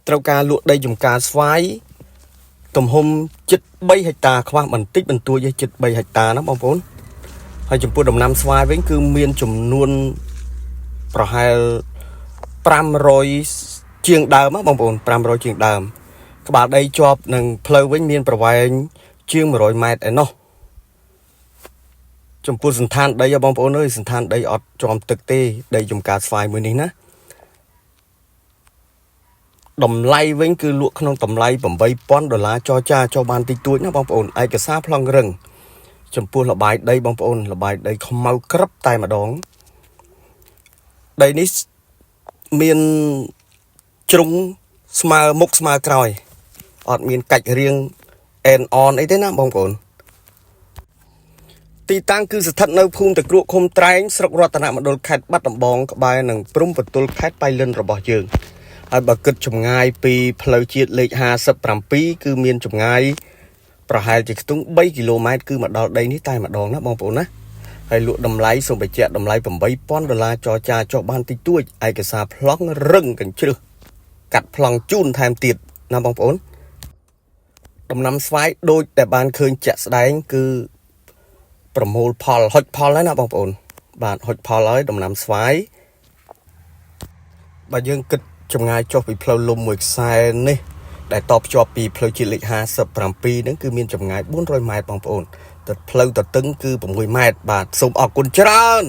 ត្រូវការលក់ដីចំការស្វាយទំហំជិត3ហិកតាខ្វះបន្តិចបន្តួចឯជិត3ហិកតាណាបងប្អូនហើយចំពោះដំណាំស្វាយវិញគឺមានចំនួនប្រហែល500ជាងដើមណាបងប្អូន500ជាងដើមក្បាលដីជាប់នឹងផ្លូវវិញមានប្រវែងជាង100ម៉ែត្រឯណោះចំពោះសន្តានដីបងប្អូនអើយសន្តានដីអត់ជាប់ទឹកទេដីចំការស្វាយមួយនេះណាតម្លៃវិញគឺលក់ក្នុងតម្លៃ$8,000ចរចាចុះបានតិចតួចណាបងប្អូនឯកសារប្លង់រឹងចំពោះលបាយដីបងប្អូនលបាយដីខ្មៅក្រឹបតែម្ដងដីនេះមានជ្រុងស្មើមុខស្មើក្រោយអត់មានកាច់រៀងអែនអនអីទេណាបងប្អូនទីតាំងគឺស្ថិតនៅភូមិតាក្រក់ឃុំត្រែងស្រុករតនមណ្ឌលខេត្តបាត់ដំបងក្បែរនឹងព្រំប្រទល់ខេត្តបៃលិនរបស់យើងហើយបើគិតចម្ងាយពីផ្លូវជាតិលេខ57គឺមានចម្ងាយប្រហែលជាខ្ទង់3គីឡូម៉ែត្រគឺមកដល់ដីនេះតែម្ដងណាបងប្អូនណាហើយលក់តម្លៃសូមបញ្ជាក់តម្លៃ$8,000ចរចាចុះបានតិចតួចឯកសារប្លង់រឹងកញ្ជ្រឹះកាត់ប្លង់ជូនថែមទៀតណាបងប្អូនដំណាំស្វាយដូចតែបានឃើញជាក់ស្ដែងគឺប្រមូលផលហុចផលហើយណាបងប្អូនបាទហុចផលហើយដំណាំស្វាយបើយើងគិតចម្ងាយចុះពីផ្លូវលំមួយខ្សែនេះដែលតភ្ជាប់ពីផ្លូវជាតិលេខ57ហ្នឹងគឺមានចម្ងាយ400ម៉ែត្របងប្អូនទៅផ្លូវតតឹងគឺ6ម៉ែត្របាទសូមអរគុណច្រើន